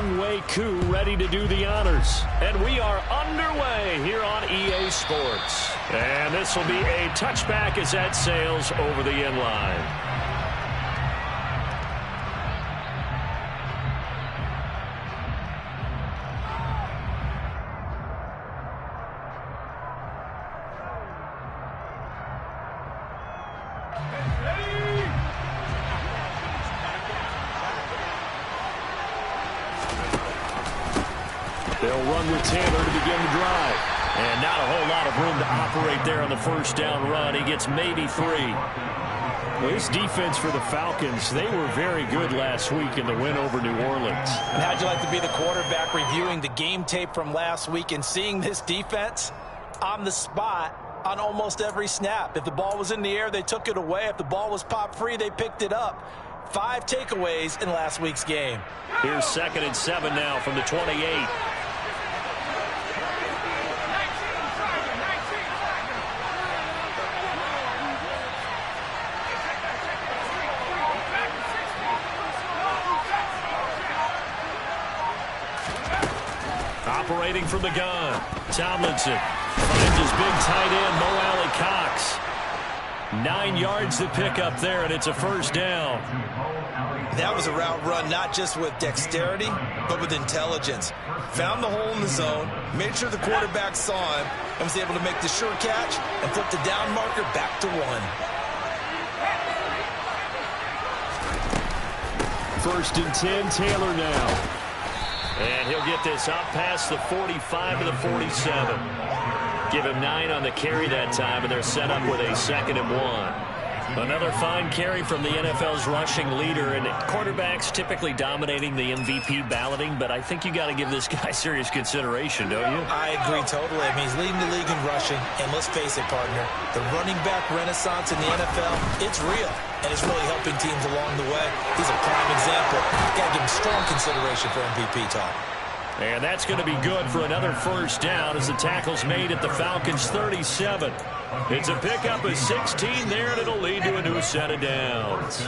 Younghoe Koo ready to do the honors. And we are underway here on EA Sports. And this will be a touchback as that sails over the end line. They'll run with Taylor to begin the drive. And not a whole lot of room to operate there on the first down run. He gets maybe 3. Well, this defense for the Falcons, they were very good last week in the win over New Orleans. And how'd you like to be the quarterback reviewing the game tape from last week and seeing this defense on the spot on almost every snap? If the ball was in the air, they took it away. If the ball was popped free, they picked it up. 5 takeaways in last week's game. Here's 2nd and 7 now from the 28. Operating from the gun, Tomlinson finds his big tight end, Mo Alley-Cox. 9 yards to pick up there, and it's a first down. That was a route run not just with dexterity, but with intelligence. Found the hole in the zone, made sure the quarterback saw him, and was able to make the sure catch and flip the down marker back to 1. 1st and 10, Taylor now. And he'll get this up past the 45 to the 47. Give him 9 on the carry that time, and they're set up with a 2nd and 1. Another fine carry from the NFL's rushing leader, and quarterbacks typically dominating the MVP balloting, but I think you got to give this guy serious consideration, don't you? I agree totally. I mean, he's leading the league in rushing, and let's face it, partner, the running back renaissance in the NFL, it's real, and it's really helping teams along the way. He's a prime example. Got to give him strong consideration for MVP talk. And that's going to be good for another first down as the tackle's made at the Falcons' 37. It's a pickup of 16 there, and it'll lead to a new set of downs.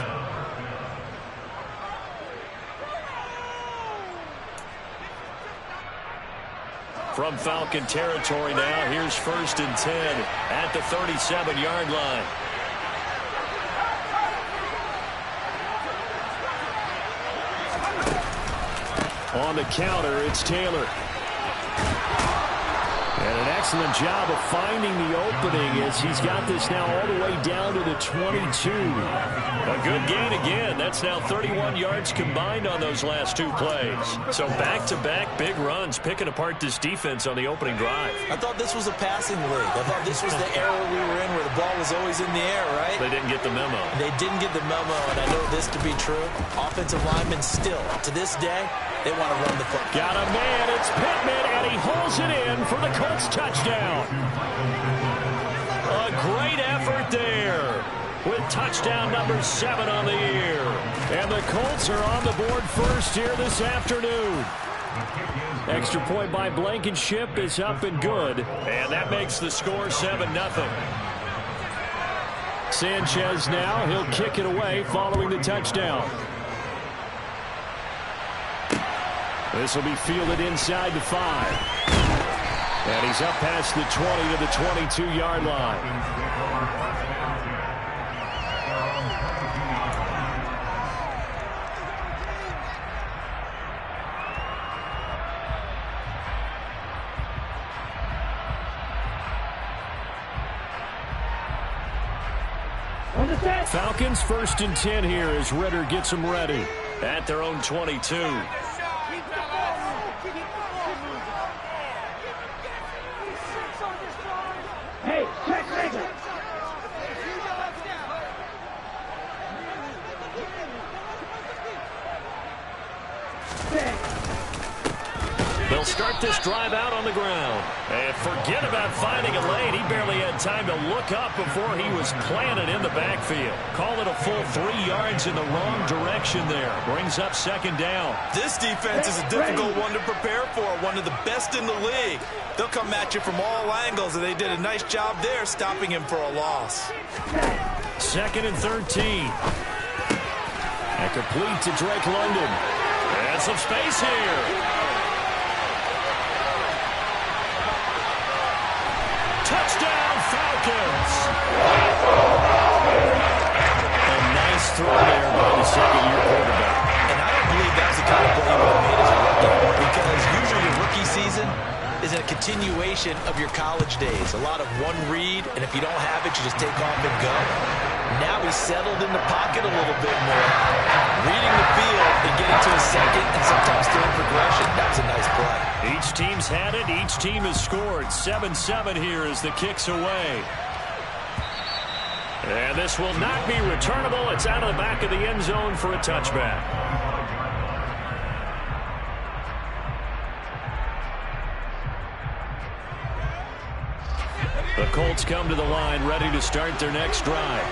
From Falcon territory now, here's 1st and 10 at the 37-yard line. On the counter, it's Taylor. And an excellent job of finding the opening as he's got this now all the way down to the 22. A good gain again. That's now 31 yards combined on those last 2 plays. So back-to-back big runs, picking apart this defense on the opening drive. I thought this was a passing league. I thought this was the era we were in where the ball was always in the air, right? They didn't get the memo. They didn't get the memo, and I know this to be true. Offensive linemen still, to this day, they want to run the football. Got a man, it's Pittman, and he holds it in for the Colts touchdown. A great effort there with touchdown number 7 on the year. And the Colts are on the board first here this afternoon. Extra point by Blankenship is up and good. And that makes the score 7-0. Sanchez now, he'll kick it away following the touchdown. This will be fielded inside the 5. And he's up past the 20 to the 22-yard line. Falcons 1st and 10 here as Ritter gets them ready at their own 22. Hey, check. They'll start this drive out on the ground. And forget about finding a lane. He barely had time to look up before he was planted in the backfield. Call it a full 3 yards in the wrong direction there. Brings up 2nd down. This defense is a difficult one to prepare for. One of the best in the league. They'll come at you from all angles, and they did a nice job there stopping him for a loss. 2nd and 13. And complete to Drake London. And some space here. Touchdown, Falcons. A nice throw there by the second-year quarterback. And I don't believe that's the kind of play you would have made as a rookie, because usually your rookie season is a continuation of your college days. A lot of one read, and if you don't have it, you just take off and go. Now he's settled in the pocket a little bit more, reading the field and getting to his second and sometimes third progression. That was a nice play. Each team's had it. Each team has scored. 7-7 here as the kick's away. And this will not be returnable. It's out of the back of the end zone for a touchback. The Colts come to the line, ready to start their next drive.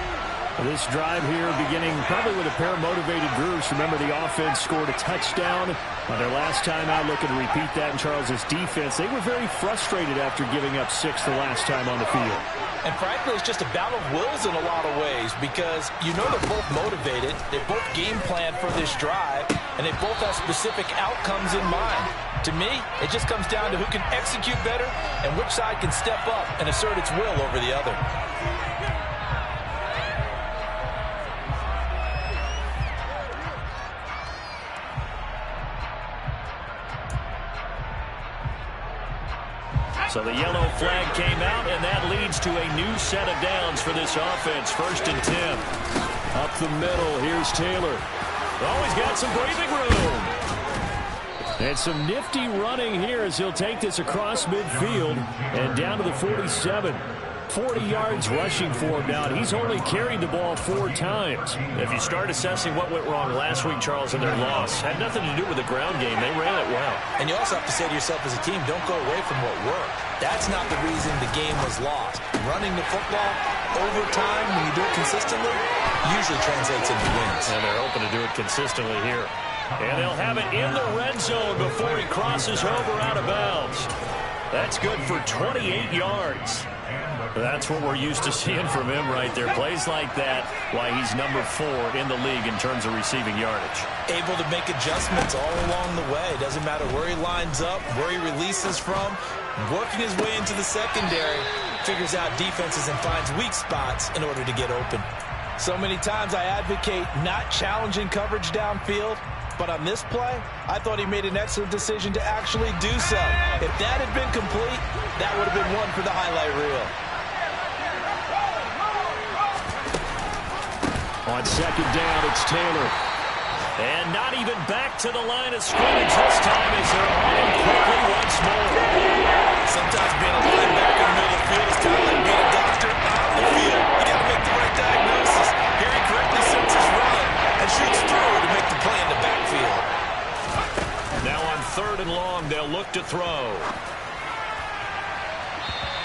This drive here beginning probably with a pair of motivated groups. Remember, the offense scored a touchdown on their last time out. Looking to repeat that in Charles's defense. They were very frustrated after giving up 6 the last time on the field. And frankly, it's just a battle of wills in a lot of ways, because you know they're both motivated, they both game plan for this drive, and they both have specific outcomes in mind. To me, it just comes down to who can execute better and which side can step up and assert its will over the other. So the yellow flag came out, and that leads to a new set of downs for this offense. 1st and 10. Up the middle, here's Taylor. Oh, he's got some breathing room. And some nifty running here as he'll take this across midfield and down to the 47. 40 yards rushing for him now. He's only carried the ball 4 times. If you start assessing what went wrong last week, Charles, in their loss, had nothing to do with the ground game. They ran it well. And you also have to say to yourself as a team, don't go away from what worked. That's not the reason the game was lost. Running the football over time, when you do it consistently, usually translates into wins. And they're hoping to do it consistently here. And they'll have it in the red zone before he crosses over out of bounds. That's good for 28 yards. That's what we're used to seeing from him right there. Plays like that, why he's number 4 in the league in terms of receiving yardage. Able to make adjustments all along the way. Doesn't matter where he lines up, where he releases from. Working his way into the secondary, figures out defenses and finds weak spots in order to get open. So many times I advocate not challenging coverage downfield, but on this play, I thought he made an excellent decision to actually do so. If that had been complete, that would have been one for the highlight reel. On 2nd down, it's Taylor. And not even back to the line of scrimmage this time as they're on him quickly once more. Sometimes being a linebacker in the middle of the field is kind of like being a doctor out on the field. You got to make the right diagnosis. Here he correctly sets his run and shoots through to make the play in the backfield. Now on 3rd and long, they'll look to throw.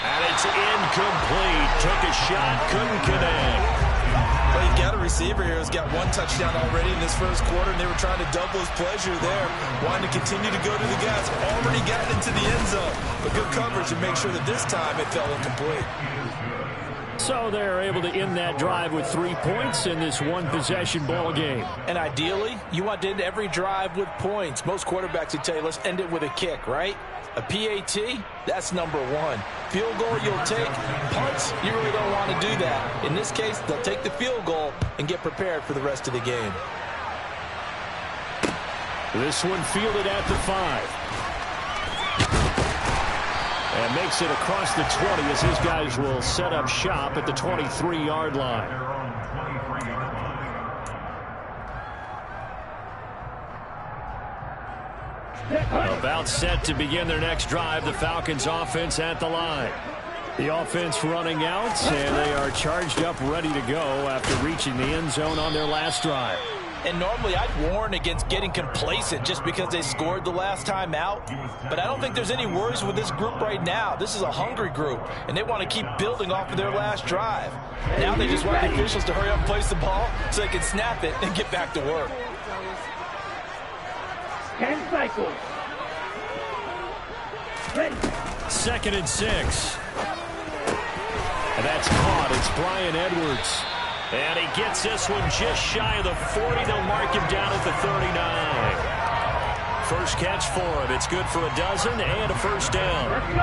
And it's incomplete. Took a shot, couldn't connect. Well, you've got a receiver here who's got 1 touchdown already in this first quarter, and they were trying to double his pleasure there, wanting to continue to go to the guys. Already got into the end zone, but good coverage to make sure that this time it fell incomplete. So they're able to end that drive with 3 points in this one-possession ball game. And ideally, you want to end every drive with points. Most quarterbacks would tell you, let's end it with a kick, right? A PAT, that's number 1. Field goal you'll take. Punts, you really don't want to do that. In this case, they'll take the field goal and get prepared for the rest of the game. This one fielded at the 5. And makes it across the 20 as his guys will set up shop at the 23-yard line. About set to begin their next drive, the Falcons offense at the line. The offense running out, and they are charged up, ready to go after reaching the end zone on their last drive. And normally I'd warn against getting complacent just because they scored the last time out. But I don't think there's any worries with this group right now. This is a hungry group, and they want to keep building off of their last drive. Now they just want the officials to hurry up and place the ball so they can snap it and get back to work. 10 cycles. Ready. 2nd and 6. And that's caught. It's Bryan Edwards. And he gets this one just shy of the 40. They'll mark him down at the 39. First catch for him. It's good for a dozen and a first down. Let's go.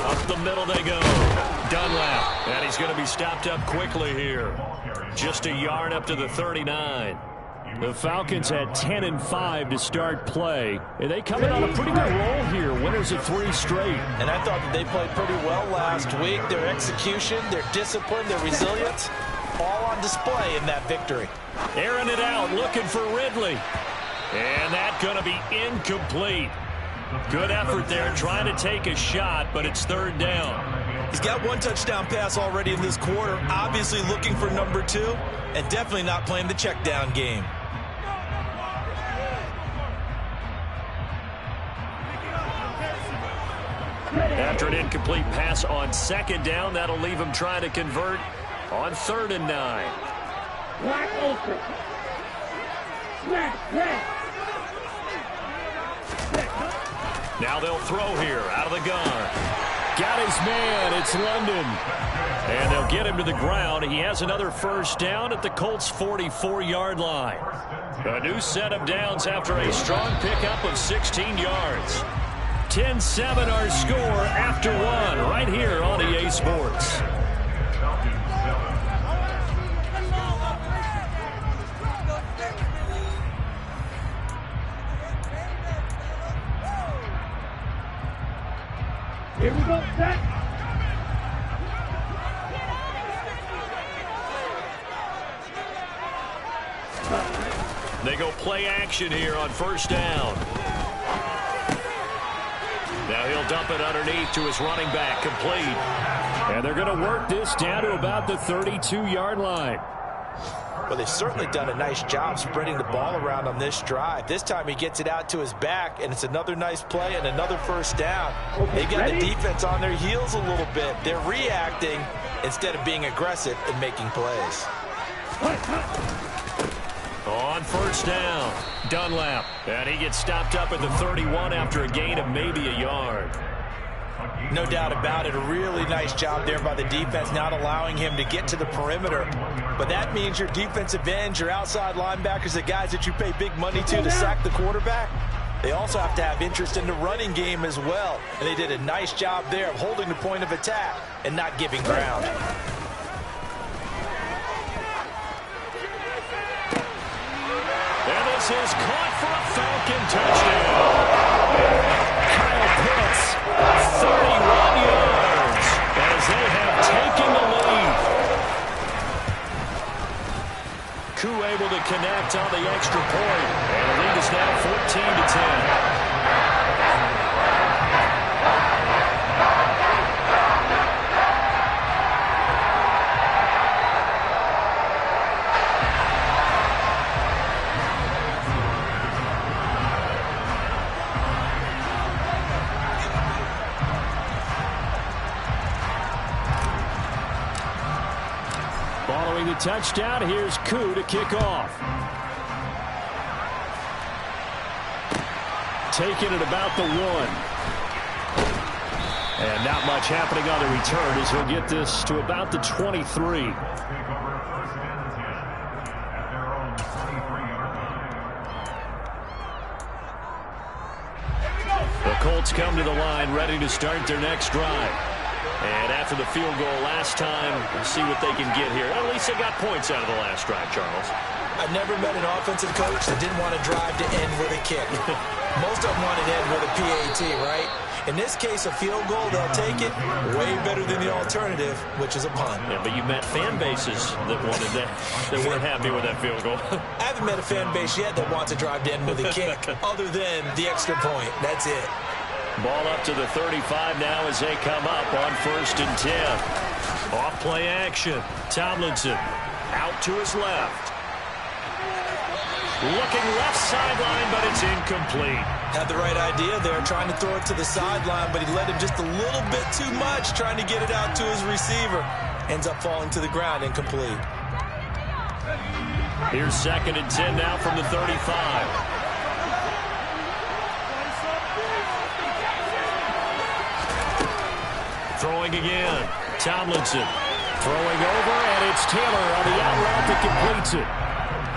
Up the middle they go. Dunlap. And he's going to be stopped up quickly here. Just a yard up to the 39. The Falcons had 10 and 5 to start play, and they come in on a pretty good roll here. Winners of 3 straight. And I thought that they played pretty well last week. Their execution, their discipline, their resilience, all on display in that victory. Airing it out, looking for Ridley. And that's going to be incomplete. Good effort there, trying to take a shot, but it's third down. He's got 1 touchdown pass already in this quarter, obviously looking for number 2, and definitely not playing the check down game. After an incomplete pass on second down, that'll leave him trying to convert on 3rd and 9. Wide open. Snap. Now they'll throw here out of the gun. Got his man. It's London. And they'll get him to the ground. He has another first down at the Colts' 44-yard line. A new set of downs after a strong pickup of 16 yards. 10-7 our score after 1 right here on EA Sports. Here we go, set. They go play action here on first down. Now he'll dump it underneath to his running back, complete. And they're going to work this down to about the 32-yard line. Well, they've certainly done a nice job spreading the ball around on this drive. This time he gets it out to his back, and it's another nice play and another first down. They've got the defense on their heels a little bit. They're reacting instead of being aggressive and making plays. On first down, Dunlap. And he gets stopped up at the 31 after a gain of maybe a yard. No doubt about it. A really nice job there by the defense, not allowing him to get to the perimeter. But that means your defensive ends, your outside linebackers, the guys that you pay big money to sack the quarterback, they also have to have interest in the running game as well. And they did a nice job there of holding the point of attack and not giving ground. And this is caught for a Falcon touchdown. Kyle Pitts, 31 yards as they have taken the lead. Koo able to connect on the extra point. And the lead is now 14-10. Following the touchdown, here's Koo to kick off. Taking it about the 1. And not much happening on the return as he'll get this to about the 23. The Colts come to the line ready to start their next drive. And after the field goal last time, we'll see what they can get here. At least they got points out of the last drive, Charles. I've never met an offensive coach that didn't want to drive to end with a kick. Most of them want to end with a PAT, right? In this case, a field goal, they'll take it way better than the alternative, which is a punt. Yeah, but you met fan bases that wanted that, that weren't happy with that field goal. I haven't met a fan base yet that wants to drive to end with a kick, other than the extra point. That's it. Ball up to the 35 now as they come up on 1st and 10. Off play action. Tomlinson out to his left. Looking left sideline, but it's incomplete. Had the right idea there, trying to throw it to the sideline, but he led him just a little bit too much, trying to get it out to his receiver. Ends up falling to the ground, incomplete. Here's 2nd and 10 now from the 35. Throwing again. Tomlinson Throwing over, and it's Taylor on the out route that completes it.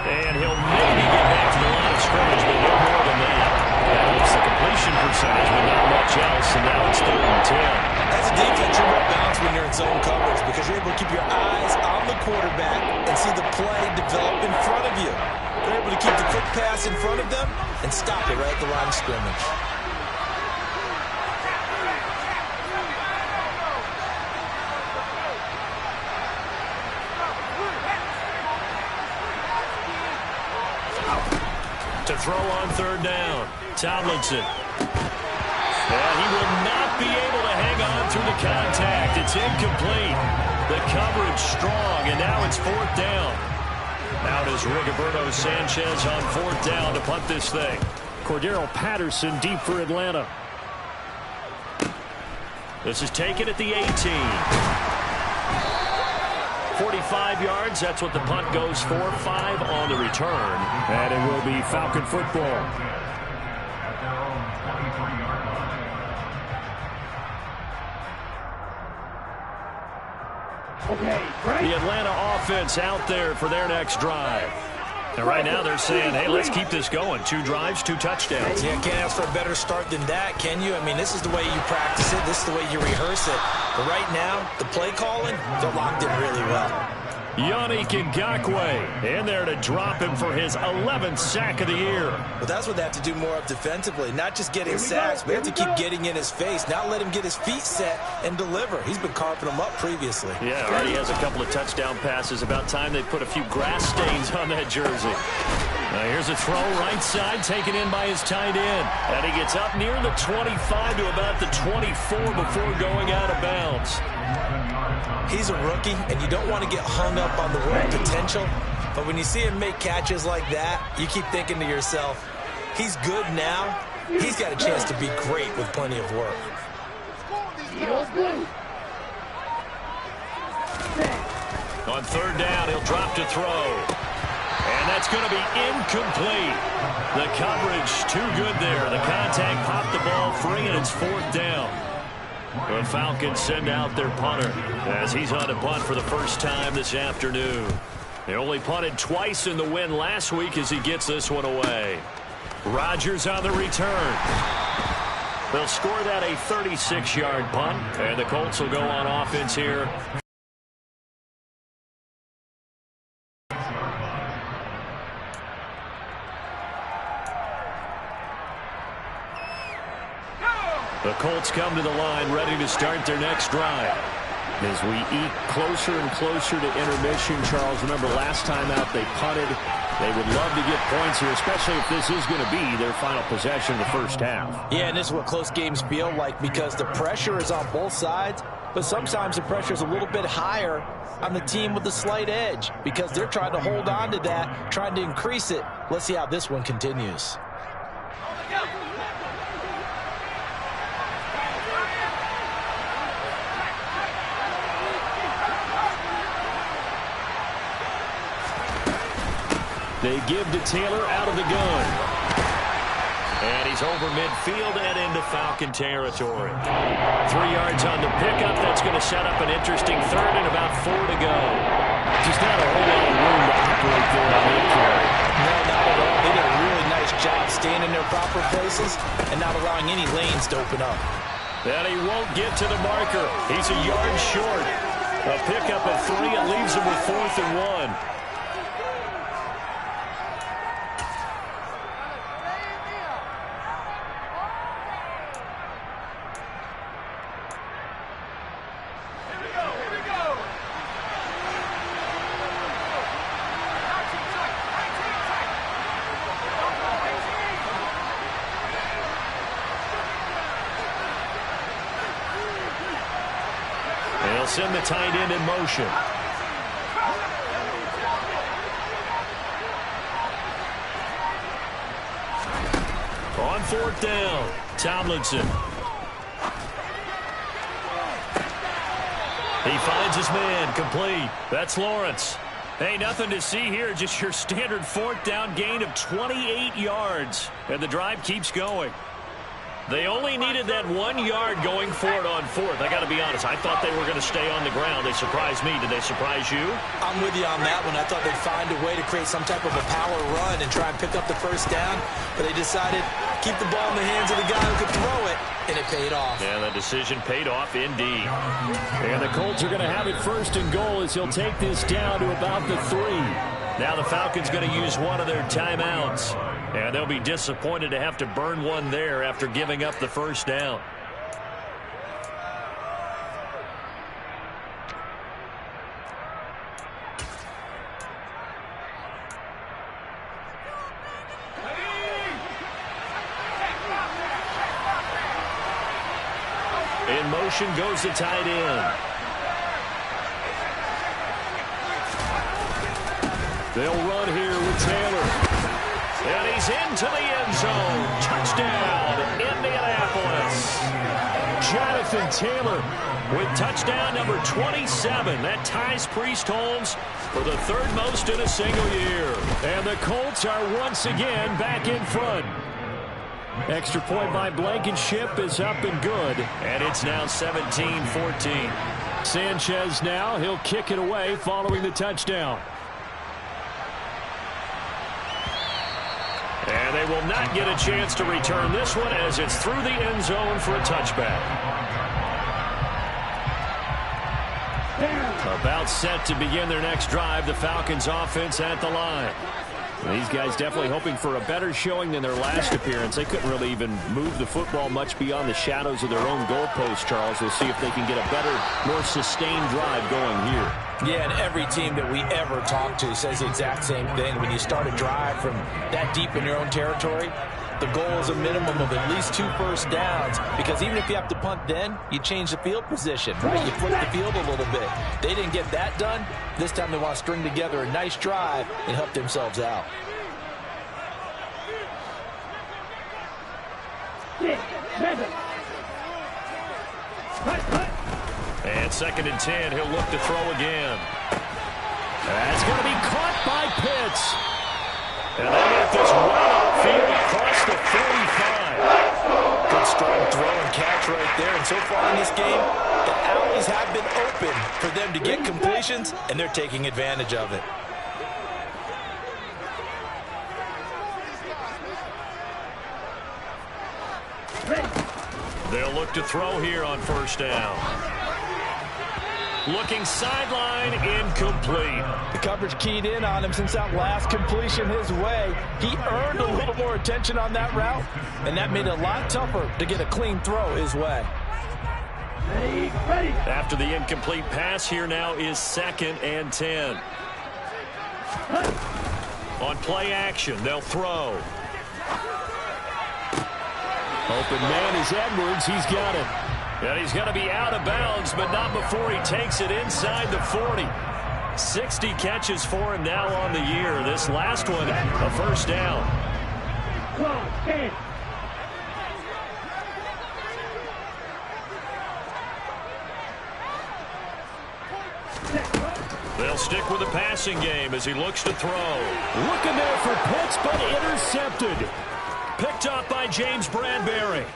And he'll maybe get back to the line of scrimmage, but no more than that. That helps the completion percentage, but not much else, and now it's 3rd and 10. As a defense, you're more balanced when you're in zone coverage because you're able to keep your eyes on the quarterback and see the play develop in front of you. You're able to keep the quick pass in front of them and stop it right at the line of scrimmage. To throw on 3rd down, Tomlinson. And he will not be able to hang on through the contact. It's incomplete. The coverage strong, and now it's 4th down. Out is Rigoberto Sanchez on 4th down to punt this thing. Cordero Patterson deep for Atlanta. This is taken at the 18. 45 yards, that's what the punt goes for. 5 on the return. And it will be Falcon football. The Atlanta offense out there for their next drive. And right now they're saying, hey, let's keep this going. 2 drives, 2 touchdowns. Yeah, can't ask for a better start than that, can you? I mean, this is the way you practice it. This is the way you rehearse it. But right now, the play calling, they're locked in really well. Yannick Ngakoue in there to drop him for his 11th sack of the year. But that's what they have to do more of defensively. Not just getting sacks, but they have to keep getting in his face. Not let him get his feet set and deliver. He's been carving them up previously. Yeah, already has a couple of touchdown passes. About time they put a few grass stains on that jersey. Now here's a throw right side taken in by his tight end. And he gets up near the 25 to about the 24 before going out of bounds. He's a rookie, and you don't want to get hung up on the word potential. But when you see him make catches like that, you keep thinking to yourself, he's good now. He's got a chance to be great with plenty of work. On 3rd down, he'll drop to throw. And that's going to be incomplete. The coverage too good there. The contact popped the ball free, and it's 4th down. The Falcons send out their punter as he's on to punt for the first time this afternoon. They only punted twice in the win last week as he gets this one away. Rodgers on the return. They'll score that a 36-yard punt, and the Colts will go on offense here. The Colts come to the line ready to start their next drive. As we eat closer and closer to intermission, Charles, remember last time out they punted. They would love to get points here, especially if this is going to be their final possession of the first half. Yeah, and this is what close games feel like because the pressure is on both sides, but sometimes the pressure is a little bit higher on the team with the slight edge because they're trying to hold on to that, trying to increase it. Let's see how this one continues. They give to Taylor out of the gun. And he's over midfield and into Falcon territory. 3 yards on the pickup. That's going to set up an interesting 3rd and about 4 to go. Just not a whole lot of room to operate there on that carry. No, not at all. They did a really nice job staying in their proper places and not allowing any lanes to open up. And he won't get to the marker. He's a yard short. A pickup of 3. It leaves him with 4th and 1. They'll send the tight end in motion. On 4th down, Tomlinson. He finds his man, complete. That's Lawrence. Hey, nothing to see here, just your standard 4th down gain of 28 yards. And the drive keeps going. They only needed that 1 yard going for it on fourth. I got to be honest. I thought they were going to stay on the ground. They surprised me. Did they surprise you? I'm with you on that one. I thought they'd find a way to create some type of a power run and try and pick up the first down. But they decided keep the ball in the hands of the guy who could throw it, and it paid off. Yeah, the decision paid off indeed. And the Colts are going to have it first and goal as he'll take this down to about the 3. Now the Falcons going to use one of their timeouts. And they'll be disappointed to have to burn one there after giving up the first down. In motion goes the tight end. They'll run here with Taylor. And he's into the end zone. Touchdown, Indianapolis. Jonathan Taylor with touchdown number 27. That ties Priest Holmes for the third most in a single year. And the Colts are once again back in front. Extra point by Blankenship is up and good. And it's now 17-14. Sanchez now, he'll kick it away following the touchdown. And they will not get a chance to return this one as it's through the end zone for a touchback. About set to begin their next drive. The Falcons offense at the line. These guys definitely hoping for a better showing than their last appearance. They couldn't really even move the football much beyond the shadows of their own goalpost, Charles. We'll see if they can get a better, more sustained drive going here. Yeah, and every team that we ever talk to says the exact same thing. When you start a drive from that deep in your own territory, the goal is a minimum of at least 2 first downs, because even if you have to punt then, you change the field position, right? You flip the field a little bit. They didn't get that done. This time they want to string together a nice drive and help themselves out. 6, 7. And 2nd and 10, he'll look to throw again. That's going to be caught by Pitts. And they get this right upfield across the 45. Good strong throw and catch right there. And so far in this game, the alleys have been open for them to get completions, and they're taking advantage of it. They'll look to throw here on first down. Looking sideline, incomplete. The coverage keyed in on him since that last completion his way. He earned a little more attention on that route, and that made it a lot tougher to get a clean throw his way. After the incomplete pass, here now is 2nd and 10. On play action, they'll throw. Open man is Edwards. He's got it. And he's going to be out of bounds, but not before he takes it inside the 40. 60 catches for him now on the year. This last one, a first down. They'll stick with the passing game as he looks to throw. Looking there for Pitts, but intercepted. Picked up by James Bradbury.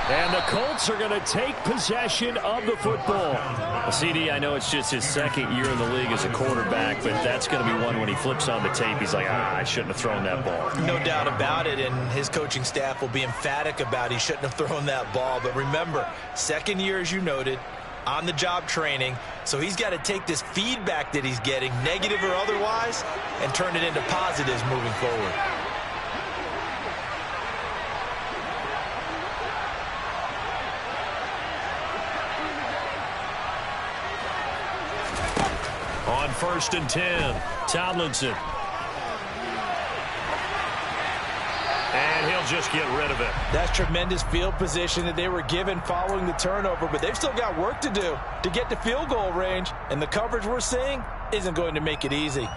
And the Colts are going to take possession of the football. Well, CD, I know it's just his 2nd year in the league as a quarterback, but that's going to be one when he flips on the tape. He's like, I shouldn't have thrown that ball. No doubt about it, and his coaching staff will be emphatic about he shouldn't have thrown that ball. But remember, 2nd year, as you noted, on-the-job training, so he's got to take this feedback that he's getting, negative or otherwise, and turn it into positives moving forward. On 1st and 10, Tomlinson. And he'll just get rid of it. That's tremendous field position that they were given following the turnover, but they've still got work to do to get to field goal range, and the coverage we're seeing isn't going to make it easy.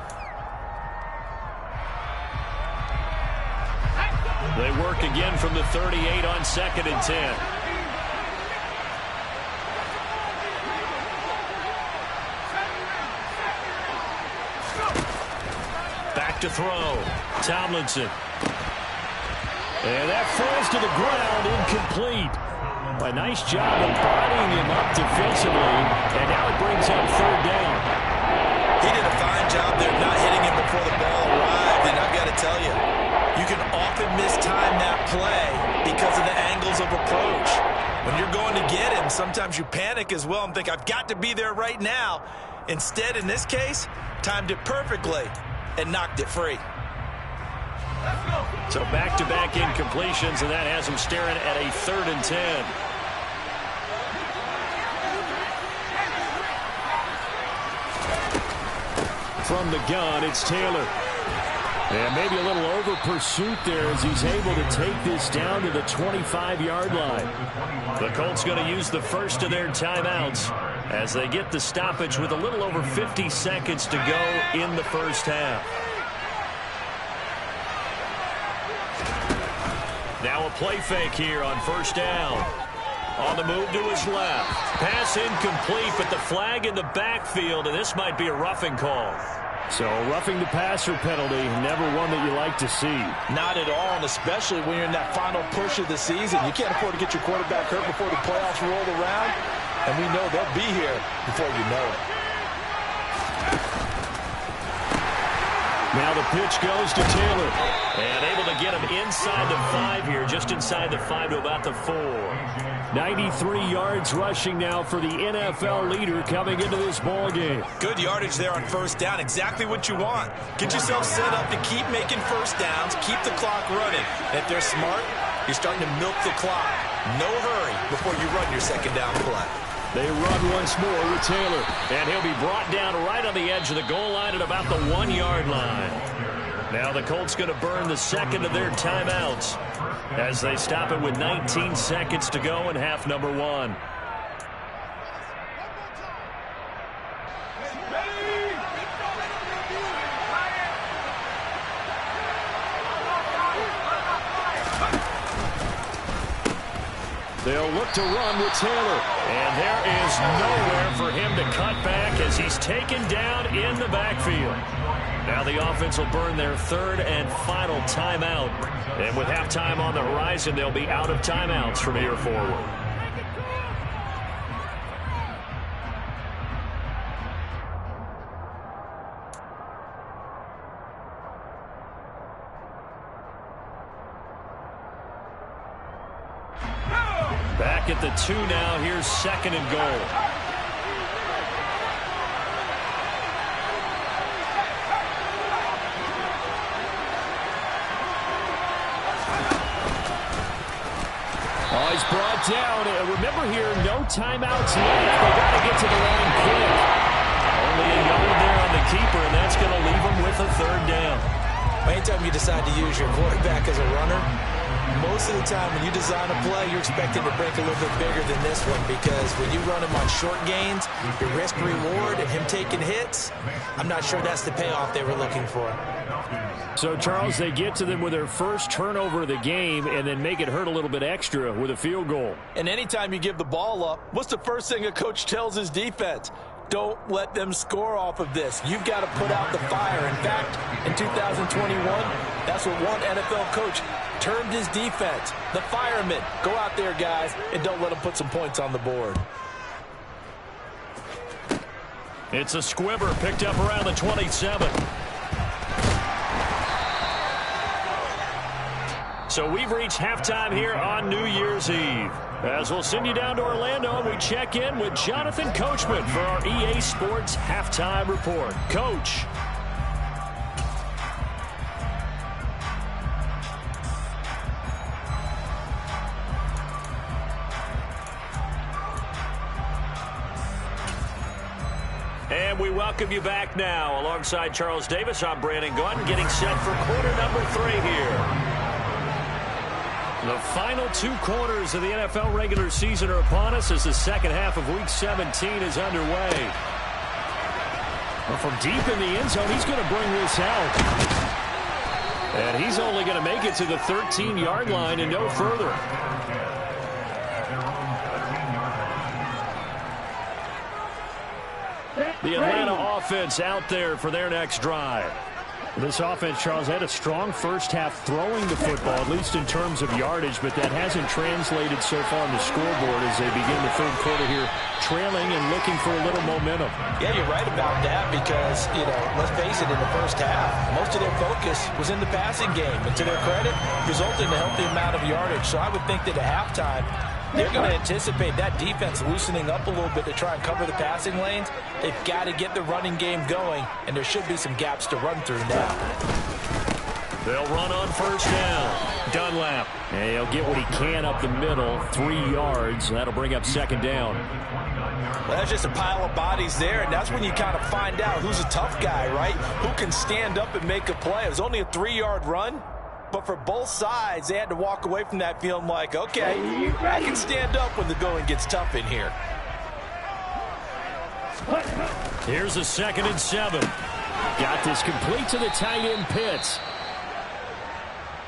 They work again from the 38 on 2nd and 10. Back to throw. Tomlinson. And that falls to the ground, incomplete. A nice job of bodying him up defensively, and now it brings up third down. He did a fine job there not hitting him before the ball arrived, and I've got to tell you, you can often mistime that play because of the angles of approach. When you're going to get him, sometimes you panic as well and think, I've got to be there right now. Instead, in this case, timed it perfectly and knocked it free. So back-to-back incompletions, and that has him staring at a 3rd and 10. From the gun, it's Taylor. And maybe a little over-pursuit there as he's able to take this down to the 25-yard line. The Colts going to use the first of their timeouts as they get the stoppage with a little over 50 seconds to go in the first half. Now a play fake here on first down. On the move to his left. Pass incomplete, but the flag in the backfield, and this might be a roughing call. So roughing the passer penalty, never one that you like to see. Not at all, and especially when you're in that final push of the season. You can't afford to get your quarterback hurt before the playoffs roll around, and we know they'll be here before you know it. Now the pitch goes to Taylor. And able to get him inside the 5 here, just inside the 5 to about the 4. 93 yards rushing now for the NFL leader coming into this ball game. Good yardage there on first down, exactly what you want. Get yourself set up to keep making first downs, keep the clock running. And if they're smart, you're starting to milk the clock. No hurry before you run your second down play. They run once more with Taylor, and he'll be brought down right on the edge of the goal line at about the 1-yard line. Now the Colts going to burn the second of their timeouts as they stop it with 19 seconds to go in half number 1. They'll look to run with Taylor. And there is nowhere for him to cut back as he's taken down in the backfield. Now the offense will burn their 3rd and final timeout. And with halftime on the horizon, they'll be out of timeouts from here forward. Back at the 2 now. Here's 2nd and goal. Oh, he's brought down. Remember here, no timeouts left. They got to get to the line quick. Only a yard there on the keeper, and that's going to leave him with a 3rd down. Anytime you decide to use your quarterback as a runner, most of the time when you design a play, you're expecting to break a little bit bigger than this one, because when you run him on short gains, your risk-reward and him taking hits, I'm not sure that's the payoff they were looking for. So, Charles, they get to them with their first turnover of the game and then make it hurt a little bit extra with a field goal. And anytime you give the ball up, what's the first thing a coach tells his defense? Don't let them score off of this. You've got to put out the fire. In fact, in 2021, that's what one NFL coach termed his defense. The firemen. Go out there, guys, and don't let them put some points on the board. It's a squibber picked up around the 27. So we've reached halftime here on New Year's Eve. As we'll send you down to Orlando, we check in with Jonathan Coachman for our EA Sports Halftime Report. Coach. And we welcome you back now. Alongside Charles Davis, I'm Brandon Gunn, getting set for quarter number 3 here. The final 2 quarters of the NFL regular season are upon us as the second half of Week 17 is underway. Well, from deep in the end zone, he's going to bring this out. And he's only going to make it to the 13-yard line and no further. The Atlanta offense out there for their next drive. This offense, Charles, had a strong first half throwing the football, at least in terms of yardage, but that hasn't translated so far on the scoreboard as they begin the third quarter here, trailing and looking for a little momentum. Yeah, you're right about that because, let's face it, in the first half, most of their focus was in the passing game. And to their credit, resulted in a healthy amount of yardage. So I would think that at halftime, they're going to anticipate that defense loosening up a little bit to try and cover the passing lanes. They've got to get the running game going, and there should be some gaps to run through now. They'll run on first down. Dunlap. And he'll get what he can up the middle, 3 yards. That'll bring up second down. Well, that's just a pile of bodies there, and that's when you kind of find out who's a tough guy, right? Who can stand up and make a play. It was only a 3-yard run. But for both sides, they had to walk away from that feeling like, okay, I can stand up when the going gets tough in here. Here's a 2nd and 7. Got this complete to the tight end, Pitts.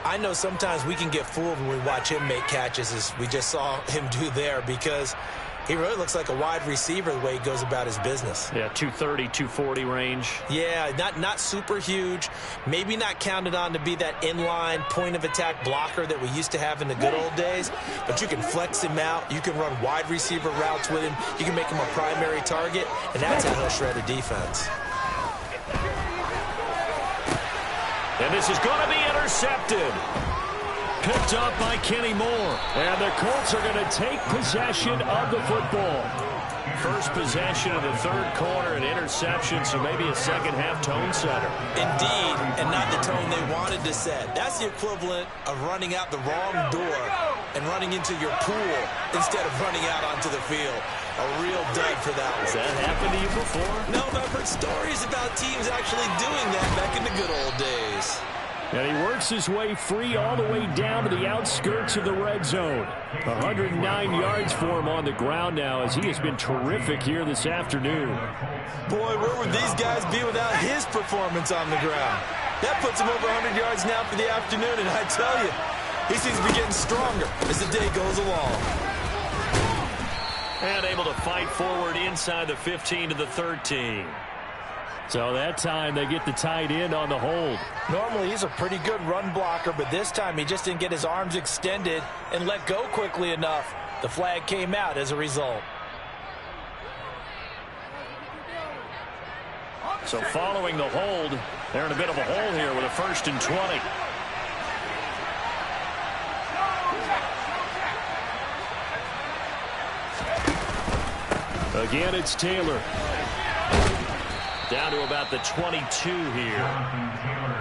I know sometimes we can get fooled when we watch him make catches, as we just saw him do there, because he really looks like a wide receiver the way he goes about his business. Yeah, 230, 240 range. Yeah, not super huge. Maybe not counted on to be that inline point-of-attack blocker that we used to have in the good old days. But you can flex him out. You can run wide receiver routes with him. You can make him a primary target. And that's how he'll shred a defense. And this is going to be intercepted. Picked up by Kenny Moore. And the Colts are going to take possession of the football. First possession of the third quarter, an interception, so maybe a second-half tone setter. Indeed, and not the tone they wanted to set. That's the equivalent of running out the wrong door and running into your pool instead of running out onto the field. A real dud for that one. Has that happened to you before? No, but I've heard stories about teams actually doing that back in the good old days. And he works his way free all the way down to the outskirts of the red zone. 109 yards for him on the ground now, as he has been terrific here this afternoon. Boy, where would these guys be without his performance on the ground? That puts him over 100 yards now for the afternoon, and I tell you, he seems to be getting stronger as the day goes along. And able to fight forward inside the 15 to the 13. So that time they get the tight end on the hold. Normally he's a pretty good run blocker, but this time he just didn't get his arms extended and let go quickly enough. The flag came out as a result. So following the hold, they're in a bit of a hole here with a 1st and 20. Again, it's Taylor. Down to about the 22 here.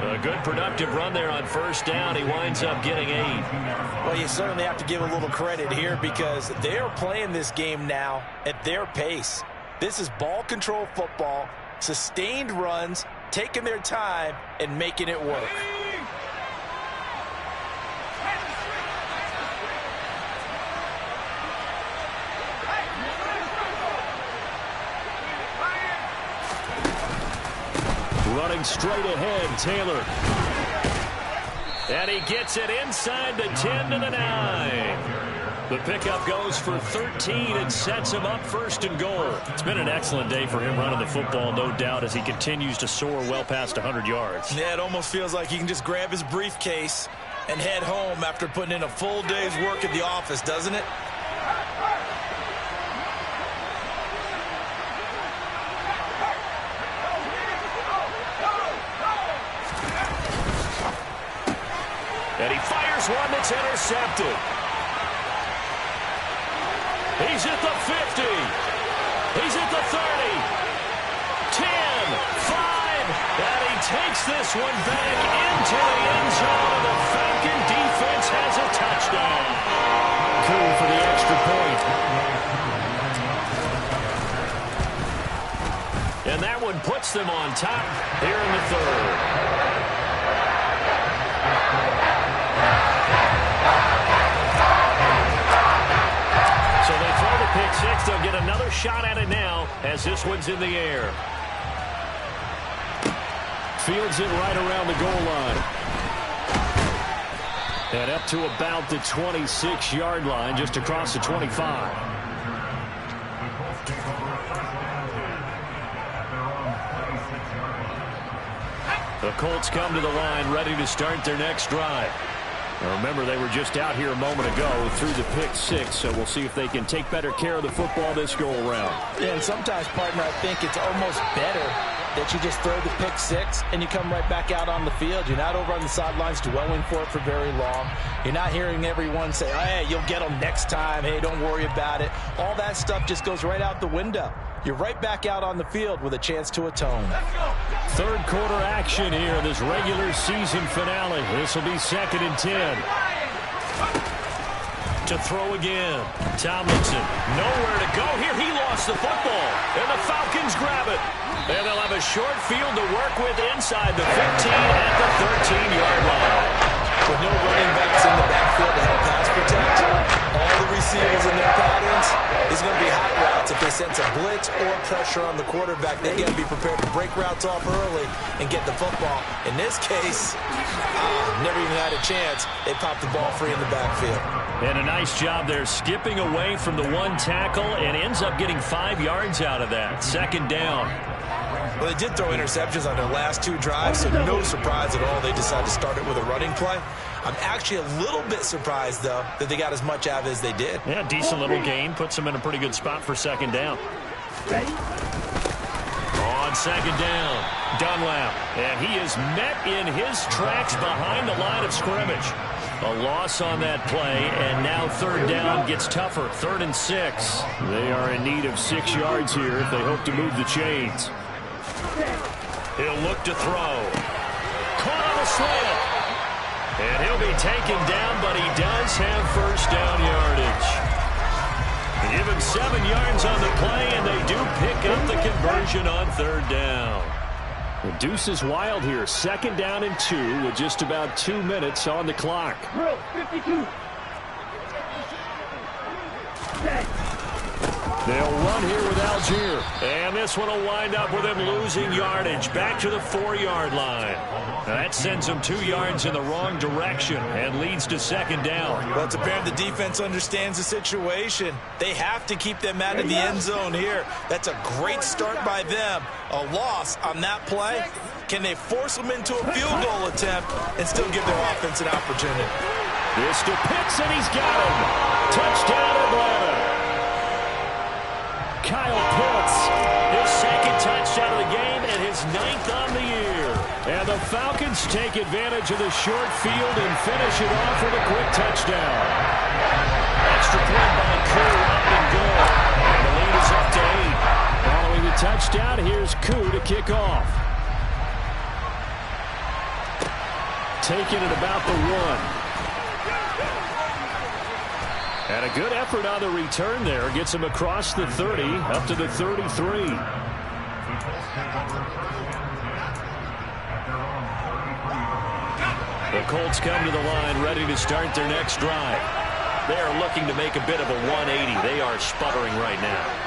A good productive run there on first down. He winds up getting 8. Well, you certainly have to give a little credit here because they're playing this game now at their pace. This is ball control football, sustained runs, taking their time, and making it work. Running straight ahead, Taylor. And he gets it inside the 10 to the 9. The pickup goes for 13 and sets him up 1st and goal. It's been an excellent day for him running the football, no doubt, as he continues to soar well past 100 yards. Yeah, it almost feels like he can just grab his briefcase and head home after putting in a full day's work at the office, doesn't it? And he fires one that's intercepted. He's at the 50. He's at the 30. 10, 5. And he takes this one back into the end zone. And the Falcon defense has a touchdown. Cool for the extra point. And that one puts them on top here in the third. So they throw the pick six. They'll get another shot at it now as this one's in the air. Fields it right around the goal line. And up to about the 26-yard line, just across the 25. The Colts come to the line ready to start their next drive. Now remember, they were just out here a moment ago through the pick six, so we'll see if they can take better care of the football this go-around. Yeah, and sometimes, partner, I think it's almost better that you just throw the pick six and you come right back out on the field. You're not over on the sidelines dwelling for it for very long. You're not hearing everyone say, hey, you'll get them next time. Hey, don't worry about it. All that stuff just goes right out the window. You're right back out on the field with a chance to atone. Third quarter action here in this regular season finale. This will be 2nd and 10. To throw again. Tomlinson, nowhere to go here. He lost the football, and the Falcons grab it. And they'll have a short field to work with inside the 15 at the 13-yard line. With no running backs in the backfield to help pass protect, all the receivers in their patterns is going to be hot routes. If they sense a blitz or pressure on the quarterback, they got to be prepared to break routes off early and get the football. In this case, never even had a chance. They popped the ball free in the backfield. And a nice job there skipping away from the one tackle and ends up getting 5 yards out of that. 2nd down. Well, they did throw interceptions on their last 2 drives, so no surprise at all they decided to start it with a running play. I'm actually a little bit surprised, though, that they got as much out of it as they did. Yeah, decent little gain. Puts them in a pretty good spot for 2nd down. On 2nd down, Dunlap. And he is met in his tracks behind the line of scrimmage. A loss on that play, and now 3rd down gets tougher. 3rd and 6. They are in need of 6 yards here if they hope to move the chains. He'll look to throw. Caught on a slant. And he'll be taken down, but he does have 1st down yardage. Give him 7 yards on the play, and they do pick up the conversion on 3rd down. The deuce is wild here. 2nd down and 2 with just about 2 minutes on the clock. 52. They'll run here with Algier. And this one will wind up with him losing yardage. Back to the 4-yard line. That sends him 2 yards in the wrong direction and leads to 2nd down. Well, it's apparent the defense understands the situation. They have to keep them out of the end zone here. That's a great start by them. A loss on that play. Can they force them into a field goal attempt and still give their offense an opportunity? This to Pitts, and he's got him. Touchdown, Atlanta. Kyle Pitts, his 2nd touchdown of the game and his 9th on the year. And the Falcons take advantage of the short field and finish it off with a quick touchdown. Extra point by Koo, up and good. And the lead is up to 8. Following the touchdown, here's Koo to kick off. Taking it about the 1. And a good effort on the return there. Gets him across the 30, up to the 33. The Colts come to the line ready to start their next drive. They are looking to make a bit of a 180. They are sputtering right now.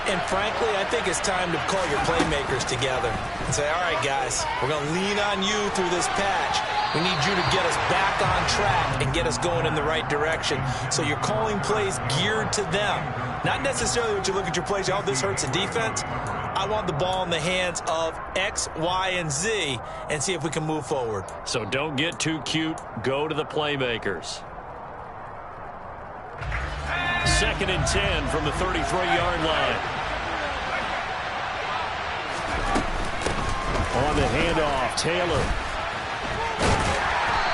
And frankly, I think it's time to call your playmakers together and say, all right, guys, we're going to lean on you through this patch. We need you to get us back on track and get us going in the right direction. So you're calling plays geared to them. Not necessarily what you look at your plays, oh, this hurts the defense. I want the ball in the hands of X, Y, and Z and see if we can move forward. So don't get too cute. Go to the playmakers. 2nd and 10 from the 33-yard line. On the handoff, Taylor.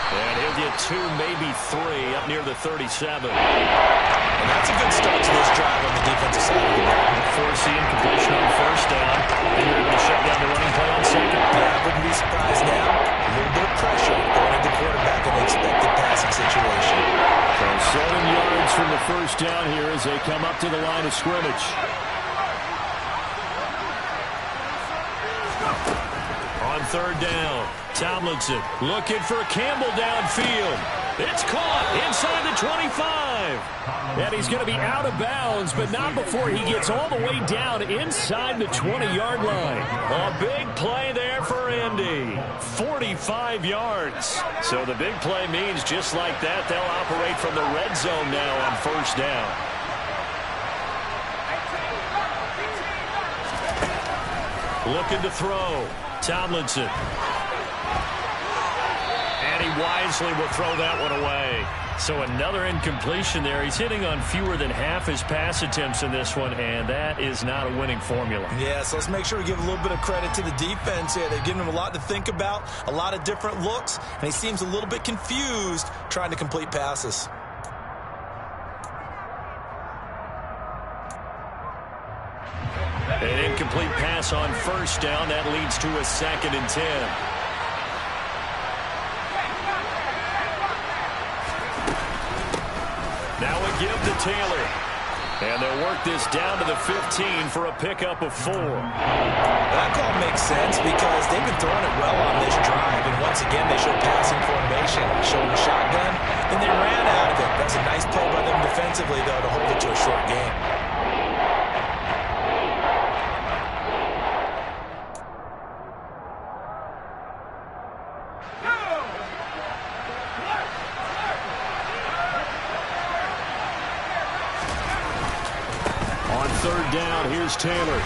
And he'll get 2, maybe 3 up near the 37. And that's a good start to this drive on the defensive side of the ball. Forcing completion on 1st down. And you're able to shut down the running play on 2nd. Yeah, I wouldn't be surprised now. A little bit of pressure going at the quarterback in an expected passing situation. So 7 yards from the 1st down here as they come up to the line of scrimmage. On 3rd down, Tomlinson looking for Campbell downfield. It's caught inside the 25. And he's going to be out of bounds, but not before he gets all the way down inside the 20-yard line. A big play there for Indy. 45 yards. So the big play means just like that, they'll operate from the red zone now on 1st down. Looking to throw. Tomlinson. wisely will throw that one away. So another incompletion there. He's hitting on fewer than half his pass attempts in this one, and that is not a winning formula. Yeah, so let's make sure we give a little bit of credit to the defense here. They've given him a lot to think about, a lot of different looks, and he seems a little bit confused trying to complete passes. An incomplete pass on first down. That leads to a 2nd and 10. Now a give to Taylor. And they'll work this down to the 15 for a pickup of 4. That call makes sense because they've been throwing it well on this drive. And once again, they showed passing formation, showing the shotgun. Then they ran out of it. That's a nice play by them defensively, though, to hold it to a short game. Third down, here's Taylor.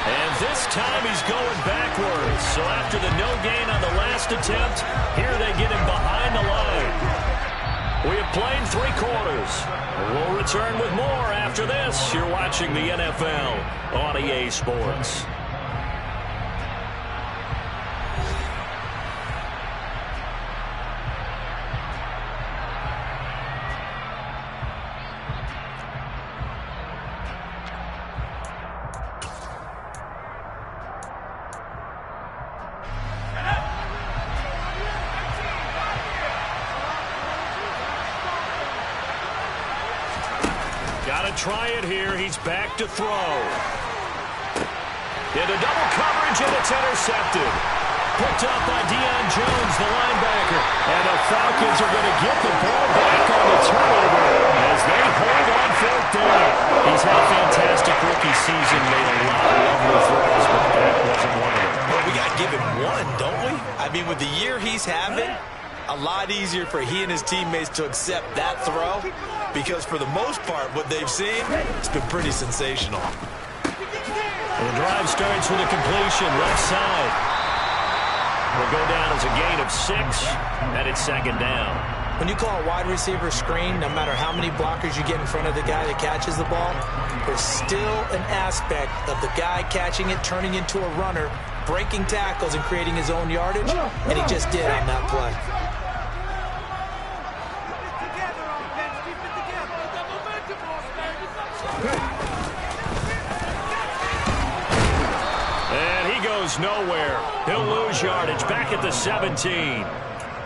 And this time he's going backwards. So after the no gain on the last attempt, here they get him behind the line. We have played 3 quarters. We'll return with more after this. You're watching the NFL on EA Sports. Try it here. He's back to throw. Into double coverage, and it's intercepted. Picked up by Deion Jones, the linebacker. And the Falcons are going to get the ball back on the turnover as they hold on 4th down. He's had a fantastic rookie season, made a lot of lovely throws, but that wasn't one of them. Well, we got to give him one, don't we? I mean, with the year he's having, a lot easier for he and his teammates to accept that throw because for the most part, what they've seen, it's been pretty sensational. Well, the drive starts with a completion, left side. Will go down as a gain of 6, and it's 2nd down. When you call a wide receiver screen, no matter how many blockers you get in front of the guy that catches the ball, there's still an aspect of the guy catching it, turning into a runner, breaking tackles and creating his own yardage, and he just did on that play. And he goes nowhere. He'll lose yardage back at the 17.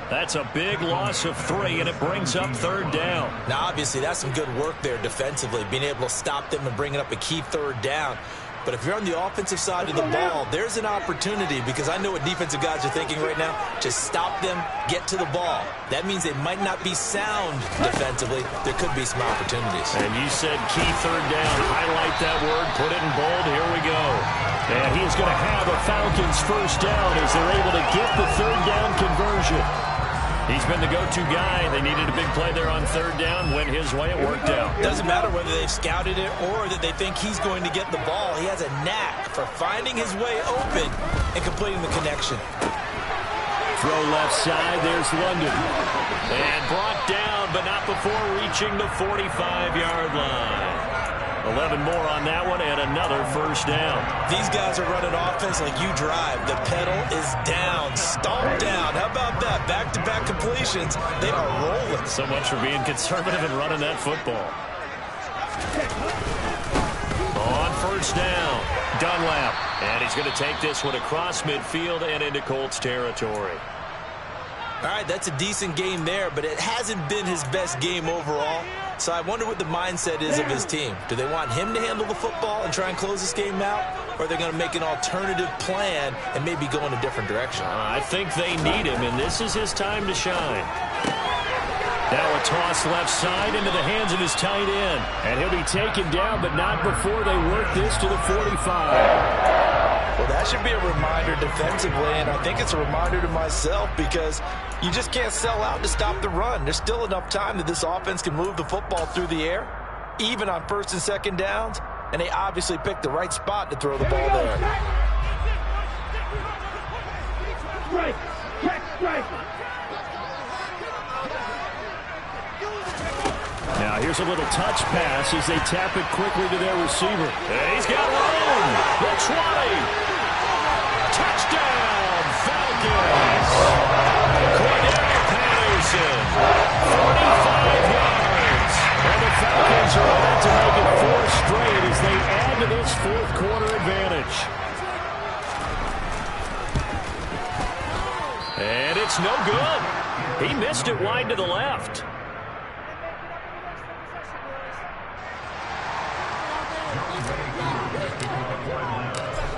That's a big loss of 3, and it brings up 3rd down. Now, obviously, that's some good work there defensively, being able to stop them and bringing up a key 3rd down. But if you're on the offensive side of the ball, there's an opportunity because I know what defensive guys are thinking right now. Just stop them, get to the ball. That means they might not be sound defensively. There could be some opportunities. And you said key 3rd down. Highlight that word. Put it in bold. Here we go. And he is going to have a Falcons 1st down as they're able to get the 3rd down conversion. He's been the go-to guy. They needed a big play there on 3rd down. Went his way. It worked out. Doesn't matter whether they've scouted it or that they think he's going to get the ball. He has a knack for finding his way open and completing the connection. Throw left side. There's London. And brought down, but not before reaching the 45-yard line. 11 more on that one, and another 1st down. These guys are running offense like you drive. The pedal is down, stomped down. How about that? Back-to-back completions. They are rolling. So much for being conservative and running that football. On 1st down, Dunlap. And he's going to take this one across midfield and into Colts territory. All right, that's a decent game there, but it hasn't been his best game overall. So I wonder what the mindset is of his team. Do they want him to handle the football and try and close this game out? Or are they going to make an alternative plan and maybe go in a different direction? I think they need him, and this is his time to shine. Now a toss left side into the hands of his tight end. And he'll be taken down, but not before they work this to the 45. Well, that should be a reminder defensively, and I think it's a reminder to myself because you just can't sell out to stop the run. There's still enough time that this offense can move the football through the air, even on 1st and 2nd downs, and they obviously picked the right spot to throw the ball there. Strike! Check strike! a little touch pass as they tap it quickly to their receiver. And he's got room. The 20. Touchdown, Falcons. Cordell Patterson, 45 yards. And the Falcons are about to make it 4 straight as they add to this fourth quarter advantage. And it's no good. He missed it wide to the left.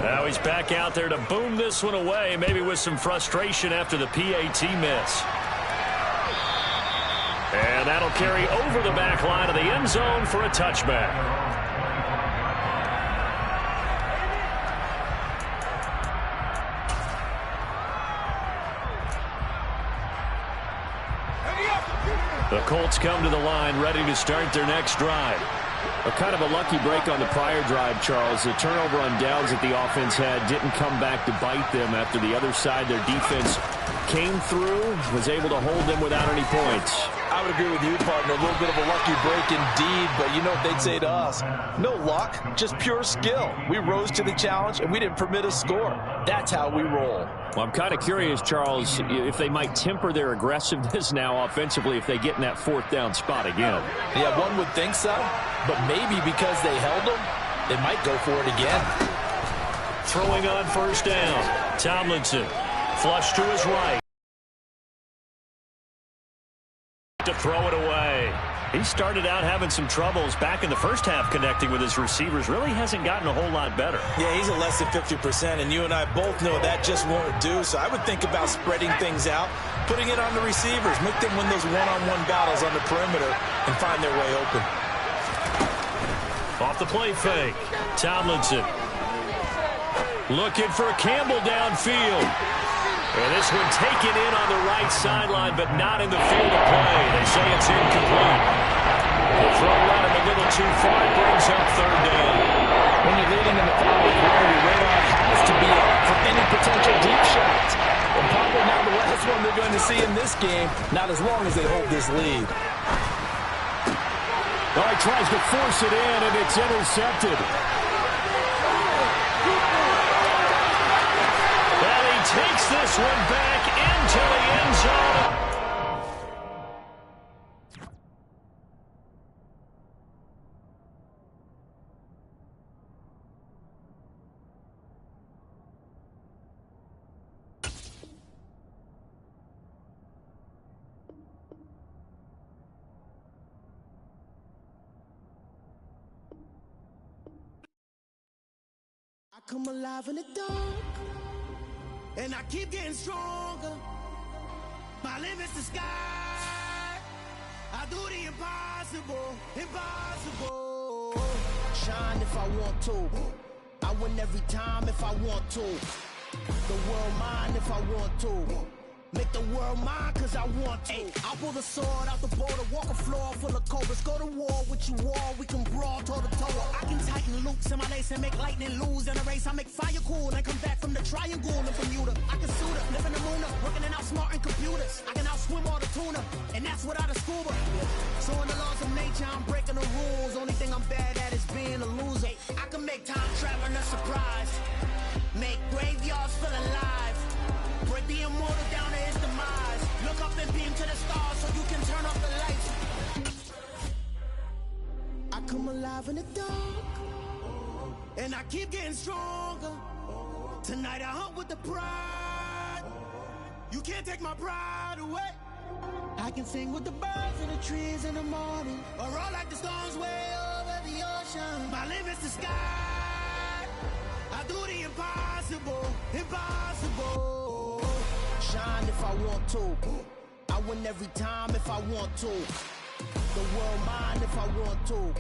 Now he's back out there to boom this one away, maybe with some frustration after the PAT miss. And that'll carry over the back line of the end zone for a touchback. The Colts come to the line ready to start their next drive. A kind of a lucky break on the prior drive, Charles. The turnover on downs that the offense had didn't come back to bite them after the other side. Their defense came through, was able to hold them without any points. I would agree with you, partner. A little bit of a lucky break indeed, but you know what they'd say to us? No luck, just pure skill. We rose to the challenge, and we didn't permit a score. That's how we roll. Well, I'm kind of curious, Charles, if they might temper their aggressiveness now offensively if they get in that fourth down spot again. Yeah, one would think so, but maybe because they held them, they might go for it again. Throwing on first down, Tomlinson, flush to his right. To throw it away. He started out having some troubles back in the first half connecting with his receivers. Really hasn't gotten a whole lot better. Yeah, he's at less than 50%, and you and I both know that just won't do. So I would think about spreading things out, putting it on the receivers, make them win those one-on-one battles on the perimeter and find their way open. Off the play fake, Tomlinson looking for Campbell downfield. And this one taken in on the right sideline, but not in the field of play. They say it's incomplete. The throw right a little too far, brings up third down. When you're leading in the fourth quarter, your radar has to be up for any potential deep shots. And probably not the last one they're going to see in this game, not as long as they hold this lead. Oh, he tries to force it in, and it's intercepted. Takes this one back into the end zone. I come alive in the dark. And I keep getting stronger. My limit's the sky. I do the impossible, impossible. Shine if I want to. I win every time if I want to. The world mine if I want to. Make the world mine cause I want to. I'll pull the sword out the border, walk a floor full of cobras. Go to war with you all, we can brawl toe to toe. I can tighten loops in my lace and make lightning lose in a race. I make fire cool and come back from the triangle in Bermuda. I can suit up, live in the moon up, working and outsmarting computers. I can outswim all the tuna, and that's without a scuba. So in the laws of nature, I'm breaking the rules. Only thing I'm bad at is being a loser. I can make time traveling a surprise. Make graveyards feel alive. Break the immortal down to his demise. Look up and beam to the stars so you can turn off the lights. I come alive in the dark. And I keep getting stronger. Tonight I hunt with the pride. You can't take my pride away. I can sing with the birds and the trees in the morning. Or roll like the storms way over the ocean. My limit's the sky. I do the impossible, impossible. Shine if I want to. I win every time if I want to. The world mine if I want to.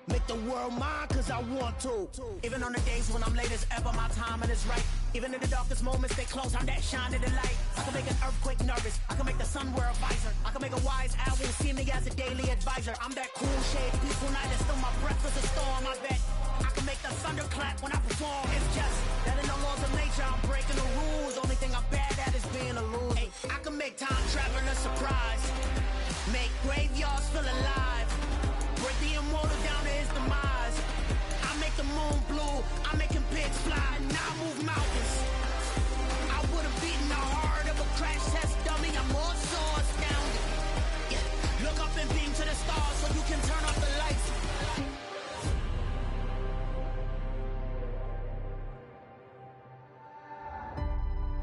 Make the world mine cause I want to. Even on the days when I'm late as ever, my timing is right. Even in the darkest moments, they close, I'm that shine in the light. I can make an earthquake nervous. I can make the sun wear a visor. I can make a wise owl see me as a daily advisor. I'm that cool shade, peaceful night, and still my breath is a storm, I bet. I can make the thunder clap when I perform. It's just that in the laws of nature, I'm breaking the rules. Only thing I'm bad